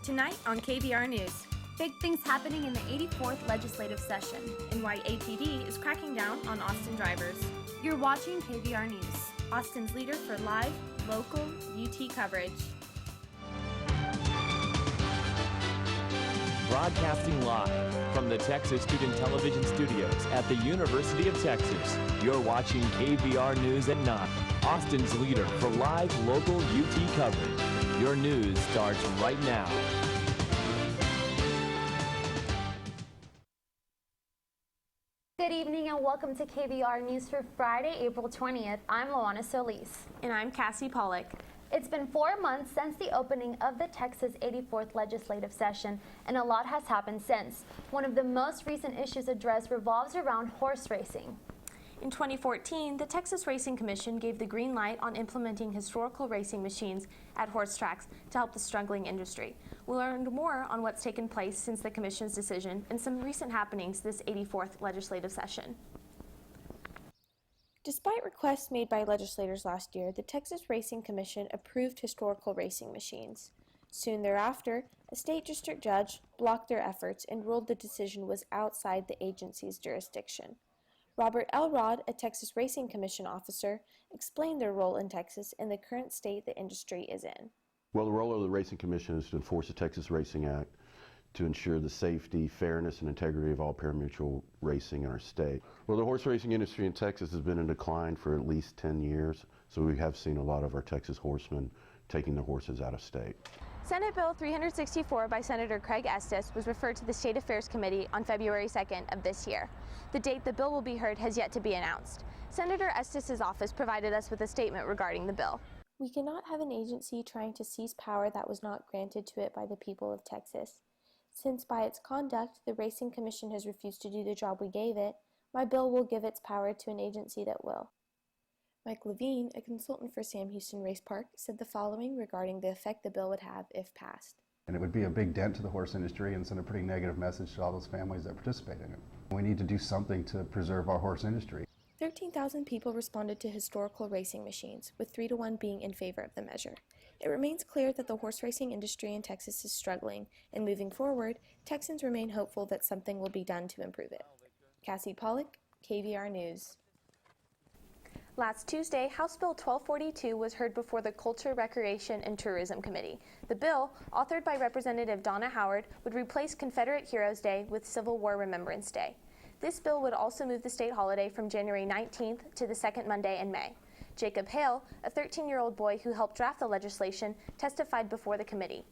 Tonight on KVR News. Big things happening in the 84th legislative session. And why APD is cracking down on Austin drivers. You're watching KVR News, Austin's leader for live, local UT coverage. Broadcasting live from the Texas Student Television Studios at the University of Texas. You're watching KVR News at 9, Austin's leader for live, local UT coverage. Your news starts right now. Good evening and welcome to KVR News for Friday, April 20th. I'm Loana Solis. And I'm Cassi Pollock. It's been 4 months since the opening of the Texas 84th legislative session, and a lot has happened since. One of the most recent issues addressed revolves around horse racing. In 2014, the Texas Racing Commission gave the green light on implementing historical racing machines at horse tracks to help the struggling industry. We learned more on what's taken place since the Commission's decision and some recent happenings this 84th legislative session. Despite requests made by legislators last year, the Texas Racing Commission approved historical racing machines. Soon thereafter, a state district judge blocked their efforts and ruled the decision was outside the agency's jurisdiction. Robert Elrod, a Texas Racing Commission officer, explained their role in Texas and the current state the industry is in. Well, the role of the Racing Commission is to enforce the Texas Racing Act to ensure the safety, fairness, and integrity of all parimutuel racing in our state. Well, the horse racing industry in Texas has been in decline for at least 10 years, so we have seen a lot of our Texas horsemen taking the horses out of state. Senate Bill 364 by Senator Craig Estes was referred to the State Affairs Committee on February 2nd of this year. The date the bill will be heard has yet to be announced. Senator Estes' office provided us with a statement regarding the bill. We cannot have an agency trying to seize power that was not granted to it by the people of Texas. Since by its conduct, the Racing Commission has refused to do the job we gave it, my bill will give its power to an agency that will. Mike Levine, a consultant for Sam Houston Race Park, said the following regarding the effect the bill would have if passed. And it would be a big dent to the horse industry and send a pretty negative message to all those families that participate in it. We need to do something to preserve our horse industry. 13,000 people responded to historical racing machines, with 3-1 being in favor of the measure. It remains clear that the horse racing industry in Texas is struggling, and moving forward, Texans remain hopeful that something will be done to improve it. Cassi Pollock, KVR News. Last Tuesday, House Bill 1242 was heard before the Culture, Recreation, and Tourism Committee. The bill, authored by Representative Donna Howard, would replace Confederate Heroes Day with Civil War Remembrance Day. This bill would also move the state holiday from January 19th to the second Monday in May. Jacob Hale, a 13-year-old boy who helped draft the legislation, testified before the committee.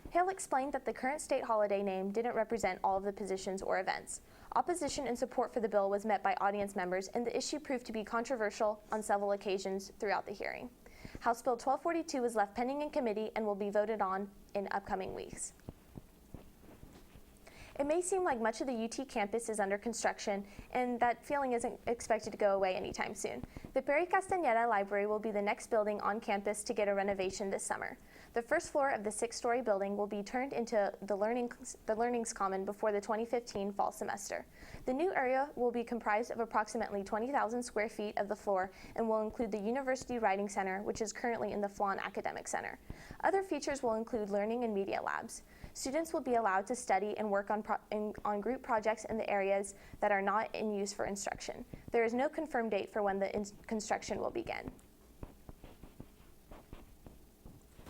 Hale explained that the current state holiday name didn't represent all of the positions or events. Opposition and support for the bill was met by audience members, and the issue proved to be controversial on several occasions throughout the hearing. House Bill 1242 is left pending in committee and will be voted on in upcoming weeks. It may seem like much of the UT campus is under construction, and that feeling isn't expected to go away anytime soon. The Perry Castañeda Library will be the next building on campus to get a renovation this summer. The first floor of the 6-story building will be turned into the Learnings Common before the 2015 fall semester. The new area will be comprised of approximately 20,000 square feet of the floor and will include the University Writing Center, which is currently in the Flan Academic Center. Other features will include learning and media labs. Students will be allowed to study and work on group projects in the areas that are not in use for instruction. There is no confirmed date for when the construction will begin.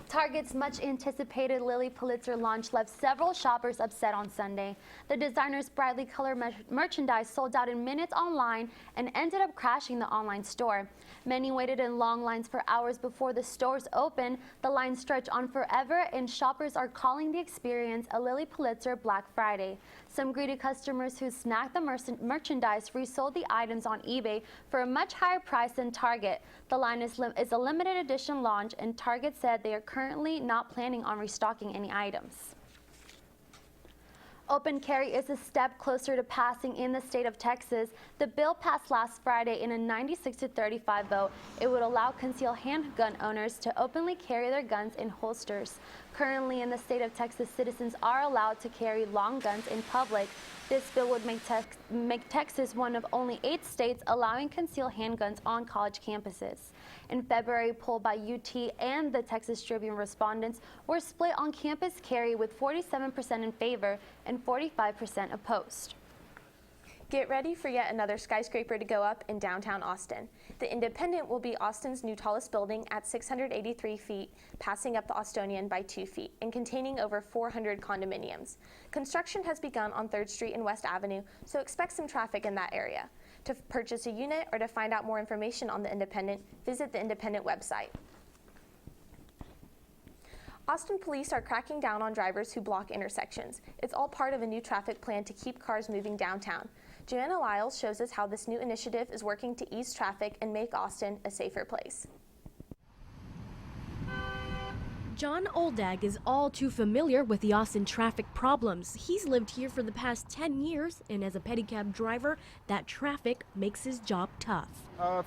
Target's much anticipated Lilly Pulitzer launch left several shoppers upset on Sunday. The designer's brightly colored merchandise sold out in minutes online and ended up crashing the online store. Many waited in long lines for hours before the stores opened. The lines stretch on forever, and shoppers are calling the experience a Lilly Pulitzer Black Friday. Some greedy customers who snagged the merchandise resold the items on eBay for a much higher price than Target. The line is a limited edition launch, and Target said they are currently not planning on restocking any items. Open carry is a step closer to passing in the state of Texas. The bill passed last Friday in a 96-35 vote. It would allow concealed handgun owners to openly carry their guns in holsters. Currently in the state of Texas, citizens are allowed to carry long guns in public. This bill would make Texas one of only 8 states allowing concealed handguns on college campuses. In February, a poll by UT and the Texas Tribune respondents were split on campus carry, with 47% in favor and 45% opposed. Get ready for yet another skyscraper to go up in downtown Austin. The Independent will be Austin's new tallest building at 683 feet, passing up the Austonian by 2 feet and containing over 400 condominiums. Construction has begun on 3rd Street and West Avenue, so expect some traffic in that area. To purchase a unit or to find out more information on the Independent, visit the Independent website. Austin police are cracking down on drivers who block intersections. It's all part of a new traffic plan to keep cars moving downtown. Joanna Lyles shows us how this new initiative is working to ease traffic and make Austin a safer place. John Oldag is all too familiar with the Austin traffic problems. He's lived here for the past 10 years, and as a pedicab driver, that traffic makes his job tough.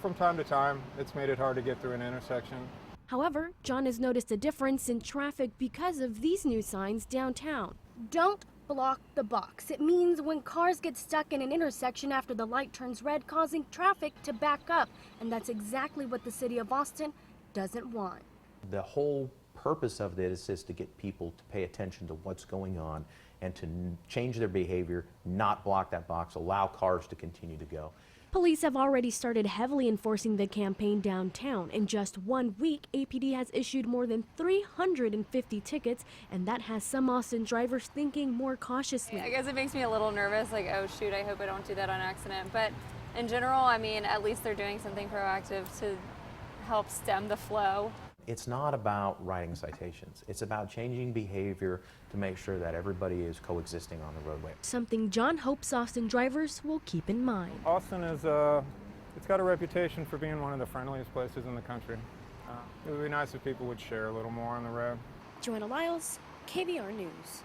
From time to time, it's made it hard to get through an intersection. However, John has noticed a difference in traffic because of these new signs downtown. Don't block the box. It means when cars get stuck in an intersection after the light turns red, causing traffic to back up. And that's exactly what the city of Austin doesn't want. The whole purpose of this is to get people to pay attention to what's going on and to change their behavior, not block that box, allow cars to continue to go. Police have already started heavily enforcing the campaign downtown. In just 1 week, APD has issued more than 350 tickets, and that has some Austin drivers thinking more cautiously. I guess it makes me a little nervous, like, oh shoot, I hope I don't do that on accident. But in general, I mean, at least they're doing something proactive to help stem the flow. It's not about writing citations. It's about changing behavior to make sure that everybody is coexisting on the roadway. Something John hopes Austin drivers will keep in mind. Austin is, it's got a reputation for being one of the friendliest places in the country. It would be nice if people would share a little more on the road. Joanna Lyles, KVR News.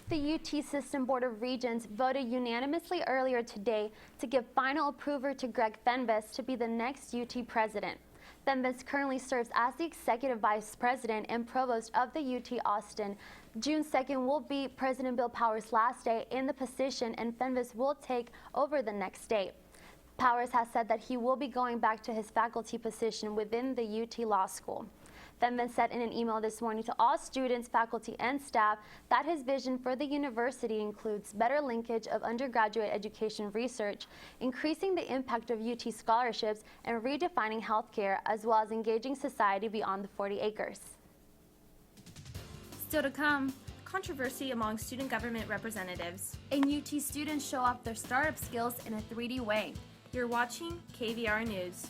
The UT System Board of Regents voted unanimously earlier today to give final approval to Greg Fenves to be the next UT president. Fenves currently serves as the Executive Vice President and Provost of the UT Austin. June 2nd will be President Bill Powers' last day in the position, and Fenves will take over the next day. Powers has said that he will be going back to his faculty position within the UT Law School. Fenves said in an email this morning to all students, faculty, and staff that his vision for the university includes better linkage of undergraduate education research, increasing the impact of UT scholarships, and redefining healthcare, as well as engaging society beyond the 40 acres. Still to come, controversy among student government representatives. And UT students show off their startup skills in a 3D way. You're watching KVR News.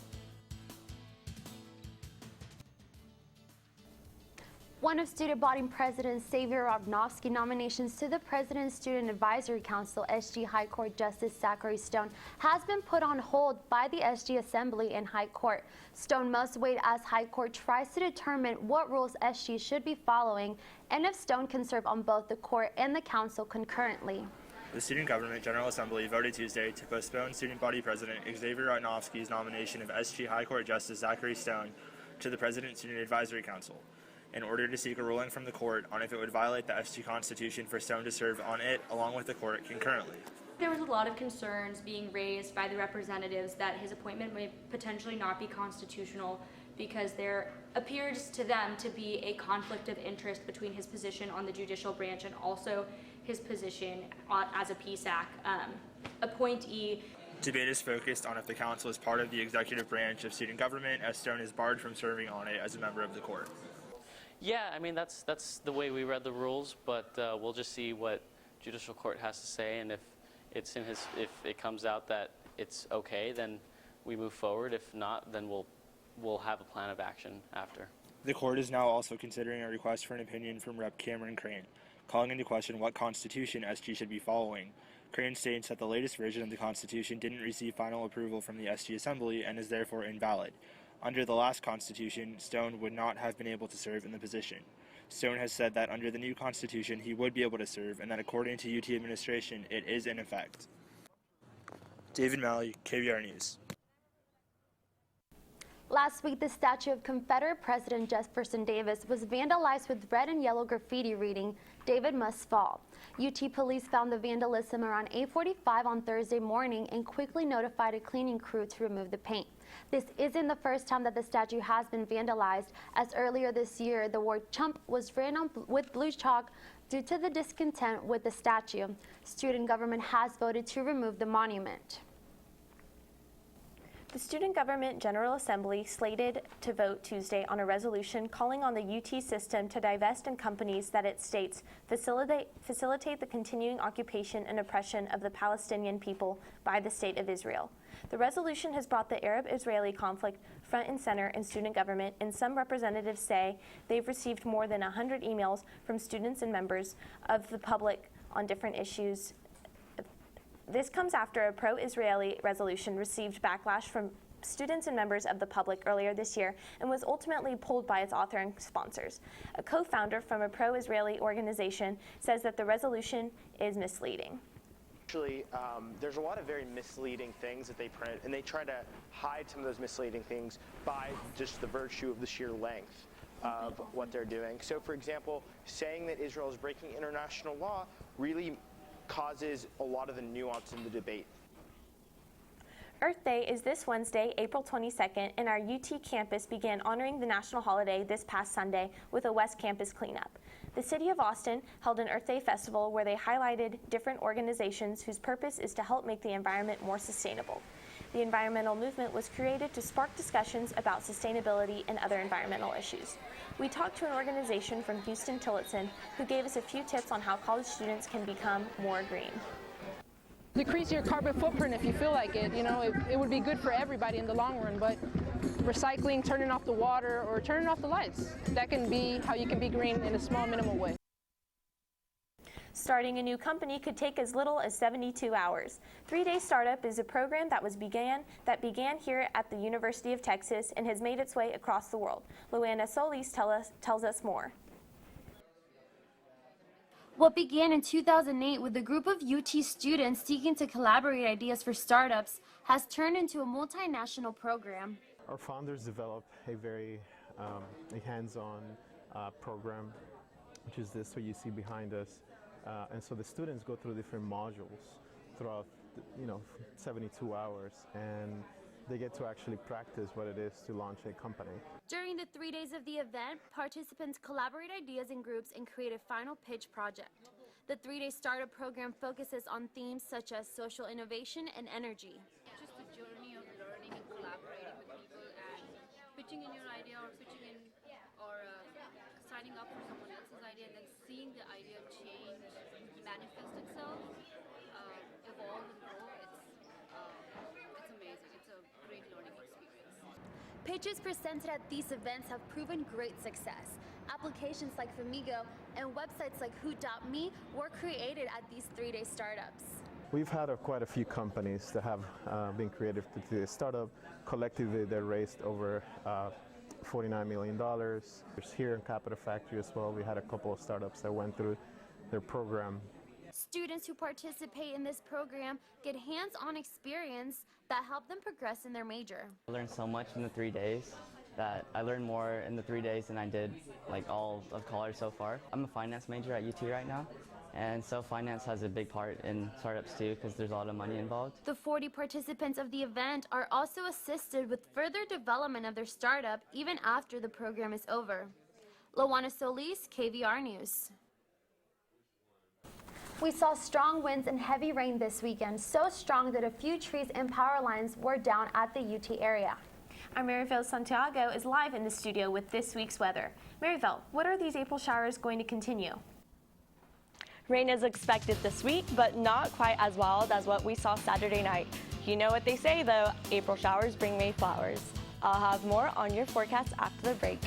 One of student body president Xavier Rodnofsky's nominations to the President's Student Advisory Council, SG High Court Justice Zachary Stone, has been put on hold by the SG Assembly in High Court. Stone must wait as High Court tries to determine what rules SG should be following and if Stone can serve on both the court and the council concurrently. The Student Government General Assembly voted Tuesday to postpone Student Body President Xavier Rodnofsky's nomination of SG High Court Justice Zachary Stone to the President's Student Advisory Council, in order to seek a ruling from the court on if it would violate the SG Constitution for Stone to serve on it along with the court concurrently. There was a lot of concerns being raised by the representatives that his appointment may potentially not be constitutional because there appears to them to be a conflict of interest between his position on the judicial branch and also his position as a PSAC appointee. Debate is focused on if the council is part of the executive branch of student government, as Stone is barred from serving on it as a member of the court. Yeah, I mean, that's the way we read the rules, but we'll just see what judicial court has to say, and if it comes out that it's okay, then we move forward. If not, then we'll have a plan of action after. The court is now also considering a request for an opinion from Rep. Cameron Crane, calling into question what constitution SG should be following. Crane states that the latest version of the Constitution didn't receive final approval from the SG Assembly and is therefore invalid. Under the last Constitution, Stone would not have been able to serve in the position. Stone has said that under the new Constitution, he would be able to serve, and that according to UT administration, it is in effect. David Malley, KVR News. Last week, the statue of Confederate President Jefferson Davis was vandalized with red and yellow graffiti reading, "David must fall." UT police found the vandalism around 8:45 on Thursday morning and quickly notified a cleaning crew to remove the paint. This isn't the first time that the statue has been vandalized, as earlier this year, the word "chump" was written on with blue chalk due to the discontent with the statue. Student government has voted to remove the monument. The Student Government General Assembly slated to vote Tuesday on a resolution calling on the UT system to divest in companies that it states facilitate the continuing occupation and oppression of the Palestinian people by the State of Israel. The resolution has brought the Arab-Israeli conflict front and center in student government, and some representatives say they've received more than 100 emails from students and members of the public on different issues. This comes after a pro-Israeli resolution received backlash from students and members of the public earlier this year and was ultimately pulled by its author and sponsors. A co-founder from a pro-Israeli organization says that the resolution is misleading. Actually, there's a lot of very misleading things that they print, and they try to hide some of those misleading things by just the virtue of the sheer length of what they're doing. So, for example, saying that Israel is breaking international law really causes a lot of the nuance in the debate. Earth Day is this Wednesday, April 22nd, and our UT campus began honoring the national holiday this past Sunday with a West Campus cleanup. The City of Austin held an Earth Day festival where they highlighted different organizations whose purpose is to help make the environment more sustainable. The environmental movement was created to spark discussions about sustainability and other environmental issues. We talked to an organization from Houston Tillotson who gave us a few tips on how college students can become more green. Decrease your carbon footprint if you feel like it. You know, it would be good for everybody in the long run, but recycling, turning off the water, or turning off the lights, that can be how you can be green in a small, minimal way. Starting a new company could take as little as 72 hours. 3-Day Startup is a program that began here at the University of Texas and has made its way across the world. Loana Solis tells us more. What began in 2008 with a group of UT students seeking to collaborate ideas for startups has turned into a multinational program. Our founders developed a very hands-on program, which is this what you see behind us. And so the students go through different modules throughout, 72 hours, and they get to actually practice what it is to launch a company. During the 3 days of the event, participants collaborate ideas in groups and create a final pitch project. The 3-Day Startup program focuses on themes such as social innovation and energy. Just a journey of learning and collaborating with people and pitching in your idea or signing up for someone else's idea and then seeing the idea change, manifest itself, evolve and grow. It's amazing. It's a great learning experience. Pitches presented at these events have proven great success. Applications like Famigo and websites like Who.me were created at these 3-day startups. We've had quite a few companies that have been created to the startup. Collectively, they raised over $49 million. Here in Capital Factory as well, we had a couple of startups that went through their program. Students who participate in this program get hands-on experience that help them progress in their major. I learned so much in the 3 days that I learned more in the 3 days than I did all of college so far. I'm a finance major at UT right now, and so finance has a big part in startups too because there's a lot of money involved. The 40 participants of the event are also assisted with further development of their startup even after the program is over. Loana Solis, KVR News. We saw strong winds and heavy rain this weekend, so strong that a few trees and power lines were down at the UT area. Our Marivelle Santiago is live in the studio with this week's weather. Marivelle, what are these April showers going to continue? Rain is expected this week, but not quite as wild as what we saw Saturday night. You know what they say though, April showers bring May flowers. I'll have more on your forecast after the break.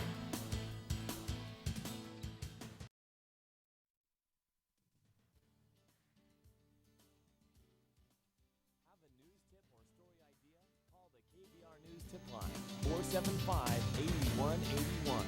KVR News Tip Line, 475-8181.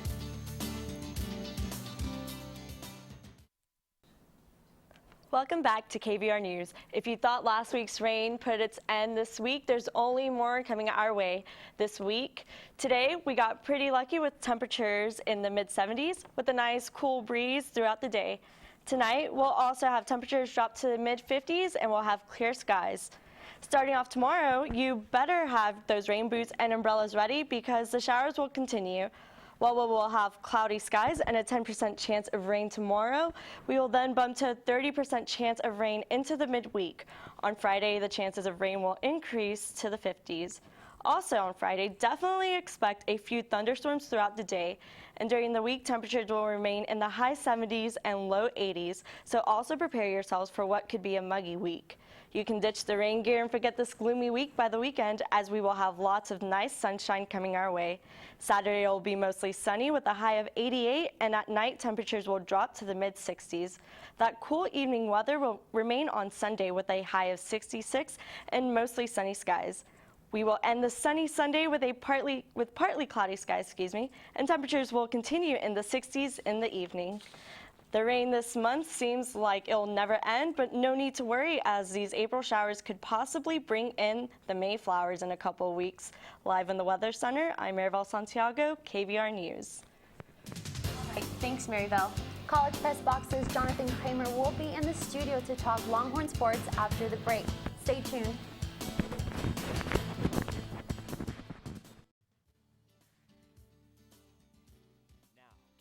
Welcome back to KVR News. If you thought last week's rain put its end this week, there's only more coming our way this week. Today, we got pretty lucky with temperatures in the mid-70s with a nice cool breeze throughout the day. Tonight, we'll also have temperatures drop to the mid-50s and we'll have clear skies. Starting off tomorrow, you better have those rain boots and umbrellas ready because the showers will continue. While we will have cloudy skies and a 10% chance of rain tomorrow, we will then bump to a 30% chance of rain into the midweek. On Friday, the chances of rain will increase to the 50s. Also on Friday, definitely expect a few thunderstorms throughout the day. And during the week, temperatures will remain in the high 70s and low 80s, so also prepare yourselves for what could be a muggy week. You can ditch the rain gear and forget this gloomy week by the weekend, as we will have lots of nice sunshine coming our way. Saturday will be mostly sunny with a high of 88, and at night temperatures will drop to the mid-60s. That cool evening weather will remain on Sunday with a high of 66 and mostly sunny skies. We will end the sunny Sunday with partly cloudy skies, and temperatures will continue in the 60s in the evening. The rain this month seems like it'll never end, but no need to worry, as these April showers could possibly bring in the May flowers in a couple of weeks. Live in the Weather Center, I'm Maribel Santiago, KVR News. Right, thanks, Maribel. College Press Box's Jonathan Kramer will be in the studio to talk Longhorn sports after the break. Stay tuned.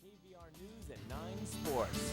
KVR News at 9 Sports.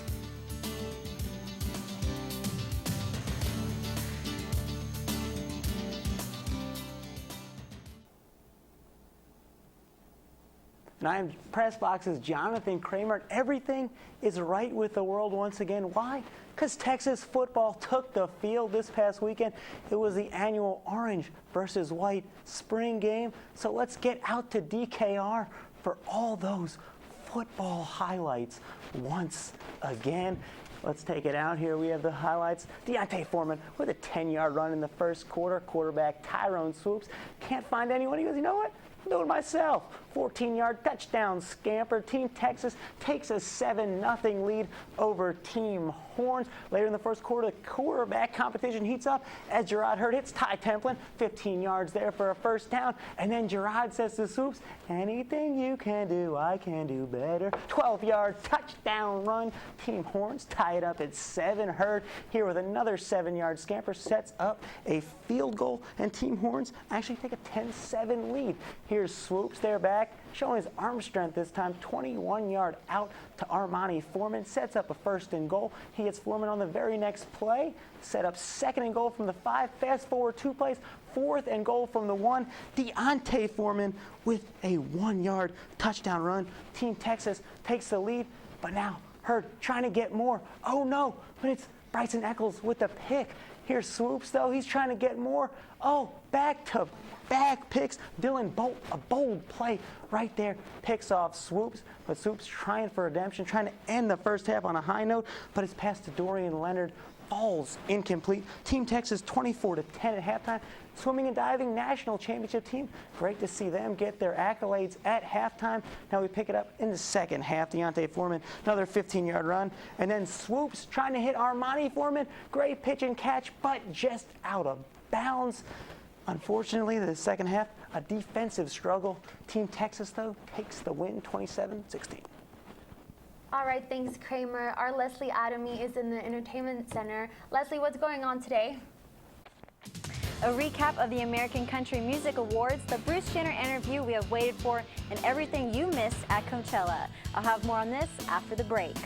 And I'm Press Box's Jonathan Kramer. Everything is right with the world once again. Why? Because Texas football took the field this past weekend. It was the annual orange versus white spring game. So let's get out to DKR for all those football highlights once again. Let's take it out here. We have the highlights. Deontay Foreman with a 10-yard run in the first quarter. Quarterback Tyrone Swoops can't find anyone. He goes, you know what? I'll do it myself. 14-yard touchdown scamper. Team Texas takes a 7-0 lead over Team Horns. Later in the first quarter, the quarterback competition heats up as Gerard Hurd hits Ty Templin. 15 yards there for a first down. And then Gerard says to Swoops, anything you can do, I can do better. 12-yard touchdown run. Team Horns tie it up at 7. Hurd here with another 7-yard scamper sets up a field goal. And Team Horns actually take a 10-7 lead. Here's Swoops there back, showing his arm strength this time. 21-yard out to Armani Foreman, sets up a 1st and goal. He gets Foreman on the very next play, set up 2nd and goal from the 5. Fast forward 2 plays, 4th and goal from the 1. Deontay Foreman with a 1-yard touchdown run. Team Texas takes the lead, but now Hurd trying to get more. Oh no, but it's Bryson Eccles with the pick. Here's Swoops though, he's trying to get more. Oh, back-to-back picks. Dylan Bolt, a bold play right there, picks off Swoops, but Swoops trying for redemption, trying to end the first half on a high note, but his pass to Dorian Leonard falls incomplete. Team Texas 24-10 at halftime. Swimming and diving national championship team. Great to see them get their accolades at halftime. Now we pick it up in the second half. Deontay Foreman, another 15-yard run. And then Swoops trying to hit Armani Foreman. Great pitch and catch, but just out of bounds. Unfortunately, the second half, a defensive struggle. Team Texas, though, takes the win 27-16. All right, thanks, Kramer. Our Leslie Adamy is in the Entertainment Center. Leslie, what's going on today? A recap of the American Country Music Awards, the Bruce Jenner interview we have waited for, and everything you missed at Coachella. I'll have more on this after the break.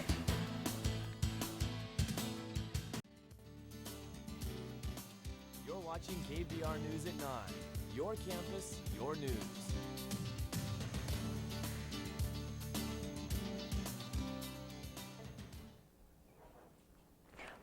You're watching KVR News at 9. Your campus, your news.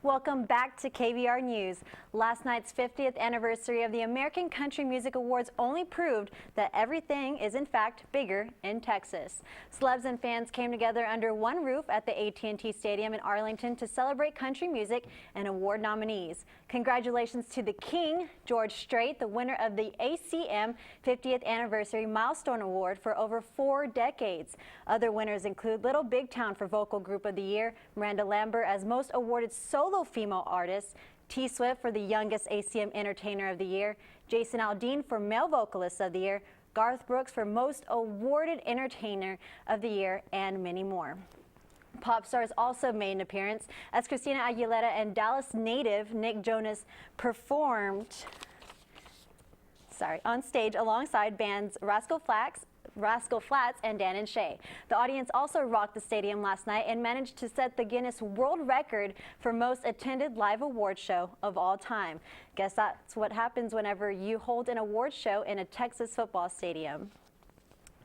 Welcome back to KVR News. Last night's 50th anniversary of the American Country Music Awards only proved that everything is in fact bigger in Texas. Celebs and fans came together under one roof at the AT&T Stadium in Arlington to celebrate country music and award nominees. Congratulations to the King, George Strait, the winner of the ACM 50th Anniversary Milestone Award for over 4 decades. Other winners include Little Big Town for Vocal Group of the Year, Miranda Lambert as Most Awarded Solo solo female artist, T Swift for the youngest ACM Entertainer of the Year, Jason Aldean for Male Vocalist of the Year, Garth Brooks for Most Awarded Entertainer of the Year, and many more. Pop stars also made an appearance as Christina Aguilera and Dallas native Nick Jonas performed on stage alongside bands Rascal Flatts and Dan and Shay. The audience also rocked the stadium last night and managed to set the Guinness World Record for most attended live award show of all time. Guess that's what happens whenever you hold an award show in a Texas football stadium.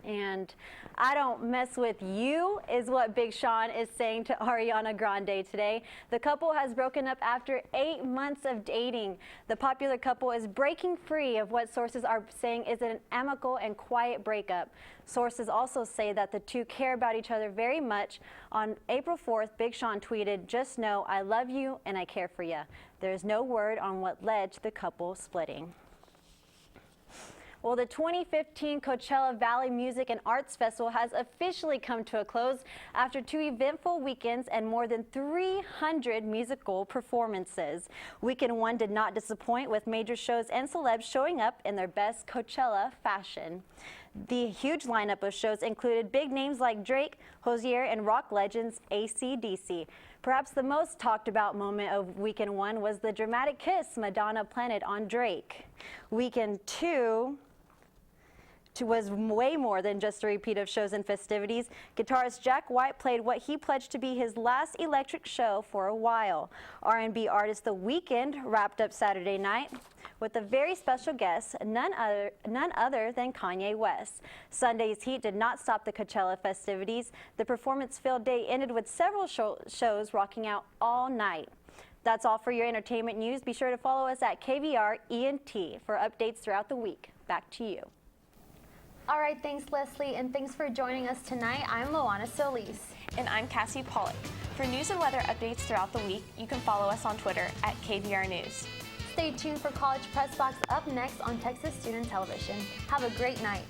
And I don't mess with you is what Big Sean is saying to Ariana Grande today. The couple has broken up after 8 months of dating. The popular couple is breaking free of what sources are saying is an amicable and quiet breakup. Sources also say that the two care about each other very much. On April 4th, Big Sean tweeted, "Just know I love you and I care for you." There's no word on what led to the couple splitting. Well, the 2015 Coachella Valley Music and Arts Festival has officially come to a close after 2 eventful weekends and more than 300 musical performances. Weekend 1 did not disappoint, with major shows and celebs showing up in their best Coachella fashion. The huge lineup of shows included big names like Drake, Hozier, and rock legends AC/DC. Perhaps the most talked about moment of Weekend 1 was the dramatic kiss Madonna planted on Drake. Weekend 2 was way more than just a repeat of shows and festivities. Guitarist Jack White played what he pledged to be his last electric show for a while. R&B artist The Weeknd wrapped up Saturday night with a very special guest, none other than Kanye West. Sunday's heat did not stop the Coachella festivities. The performance-filled day ended with several shows rocking out all night. That's all for your entertainment news. Be sure to follow us at KVR ENT for updates throughout the week. Back to you. All right, thanks Leslie, and thanks for joining us tonight. I'm Loana Solis. And I'm Cassi Pollock. For news and weather updates throughout the week, you can follow us on Twitter at KVR News. Stay tuned for College Press Box up next on Texas Student Television. Have a great night.